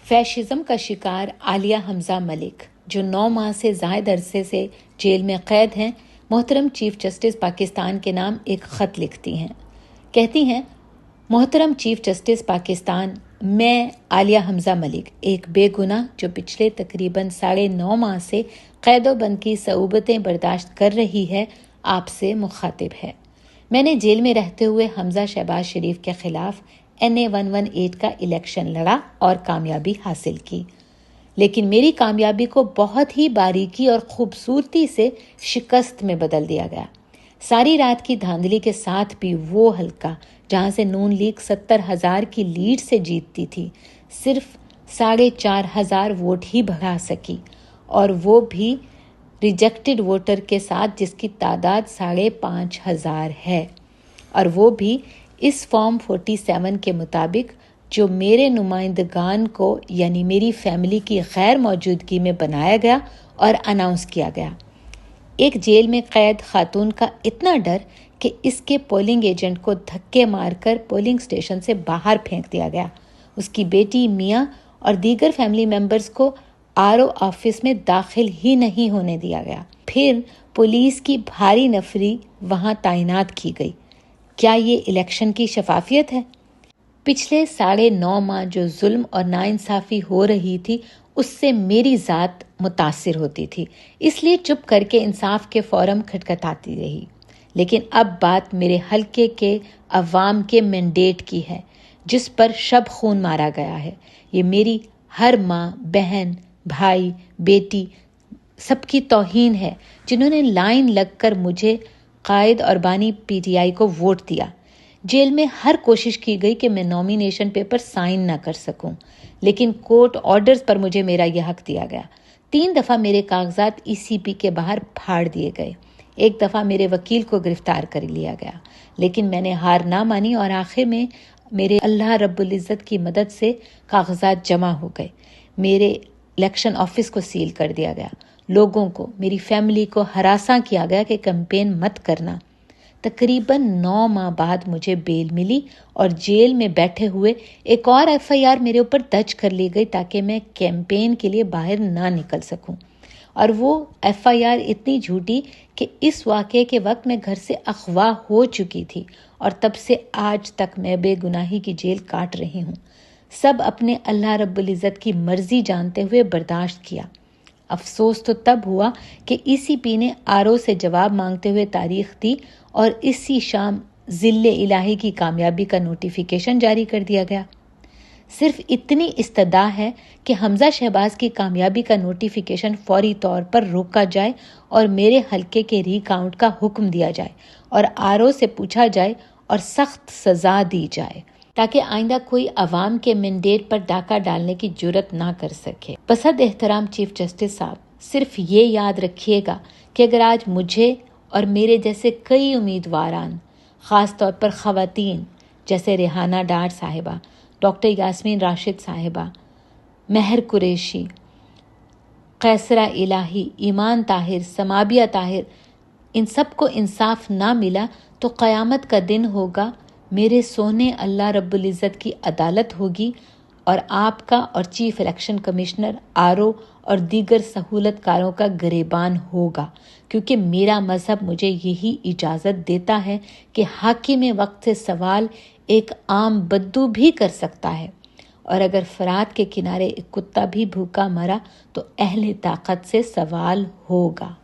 Fascism का शिकार आलिया हमजा मलिक, जो 9 माह से ज़ायद अरसे से जेल में कैद हैं, मोहतरम चीफ जस्टिस पाकिस्तान के नाम एक ख़त लिखती हैं। कहती हैं, मोहतरम चीफ जस्टिस पाकिस्तान, मैं आलिया हमजा मलिक, एक बेगुनाह जो पिछले तकरीबन 9.5 माह से कैदोबंद की सऊबतें बर्दाश्त कर रही है, आपसे मुखातिब है। मैंने जेल में रहते हुए हमजा शहबाज शरीफ के खिलाफ NA 118 का इलेक्शन लड़ा और कामयाबी हासिल की, लेकिन मेरी कामयाबी को बहुत ही बारीकी और खूबसूरती से शिकस्त में बदल दिया गया। सारी रात की धांधली के साथ भी वो हल्का जहां से नून लीग 70,000 की लीड से जीतती थी, सिर्फ 4,500 वोट ही बढ़ा सकी, और वो भी रिजेक्टेड वोटर के साथ जिसकी तादाद 5,500 है, और वो भी इस फॉर्म 47 के मुताबिक जो मेरे नुमाइंदगान को यानी मेरी फैमिली की गैर मौजूदगी में बनाया गया और अनाउंस किया गया। एक जेल में कैद खातून का इतना डर कि इसके पोलिंग एजेंट को धक्के मारकर पोलिंग स्टेशन से बाहर फेंक दिया गया। उसकी बेटी मियाँ और दीगर फैमिली मेंबर्स को RO ऑफिस में दाखिल ही नहीं होने दिया गया। फिर पुलिस की भारी नफरी वहां तैनात की गई। क्या ये इलेक्शन की शफाफियत है? पिछले 9.5 माह जो जुल्म और नाइंसाफ़ी हो रही थी, उससे मेरी ज़ात मुतासिर होती थी, इसलिए चुप करके इंसाफ के फोरम खटखटाती रही। लेकिन अब बात मेरे हल्के के अवाम के मैंडेट की है, जिस पर शब खून मारा गया है। ये मेरी हर माँ, बहन, भाई, बेटी सबकी तौहीन है, जिन्होंने लाइन लगकर मुझे कायद और बानी PTI को वोट दिया। जेल में हर कोशिश की गई कि मैं नॉमिनेशन पेपर साइन ना कर सकूं, लेकिन कोर्ट ऑर्डर्स पर मुझे मेरा यह हक दिया गया। 3 दफ़ा मेरे कागजात ECP के बाहर फाड़ दिए गए। 1 दफ़ा मेरे वकील को गिरफ्तार कर लिया गया, लेकिन मैंने हार ना मानी और आखिर में मेरे अल्लाह रब्बुल इज़्ज़त की मदद से कागजात जमा हो गए। मेरे इलेक्शन ऑफिस को सील कर दिया गया। लोगों को, मेरी फैमिली को हरासा किया गया कि कैंपेन मत करना। तकरीबन 9 माह बाद मुझे बेल मिली और जेल में बैठे हुए एक और FIR मेरे ऊपर दर्ज कर ली गई ताकि मैं कैंपेन के लिए बाहर ना निकल सकूं। और वो FIR इतनी झूठी कि इस वाक़े के वक्त मैं घर से अगवा हो चुकी थी और तब से आज तक मैं बेगुनाही की जेल काट रही हूँ। सब अपने अल्लाह रब्बुल इज़्ज़त की मर्जी जानते हुए बर्दाश्त किया। अफसोस तो तब हुआ कि ECP ने RO से जवाब मांगते हुए तारीख दी और इसी शाम ज़िल्ले इलाही की कामयाबी का नोटिफिकेशन जारी कर दिया गया। सिर्फ इतनी इस्तदा है कि हमजा शहबाज की कामयाबी का नोटिफिकेशन फौरी तौर पर रोका जाए और मेरे हल्के के रीकाउंट का हुक्म दिया जाए और RO से पूछा जाए और सख्त सज़ा दी जाए, ताकि आइंदा कोई अवाम के मैंडेट पर डाका डालने की जुर्रत ना कर सके। बसद एहतराम चीफ जस्टिस साहब, सिर्फ ये याद रखिएगा कि अगर आज मुझे और मेरे जैसे कई उम्मीदवारान, ख़ास तौर पर ख़वातीन जैसे रेहाना डार साहिबा, डॉक्टर यास्मीन राशिद साहिबा, महर कुरैशी, कैसरा इलाही, ईमान ताहिर, समाबिया ताहिर, इन सबको इंसाफ ना मिला तो क़यामत का दिन होगा, मेरे सोने अल्लाह रब्बुल इज़्ज़त की अदालत होगी और आपका और चीफ इलेक्शन कमिश्नर RO और दीगर सहूलतकारों का गिरेबान होगा, क्योंकि मेरा मज़हब मुझे यही इजाज़त देता है कि हाकिम वक्त से सवाल एक आम बद्दू भी कर सकता है, और अगर फरात के किनारे एक कुत्ता भी भूखा मरा तो अहले ताकत से सवाल होगा।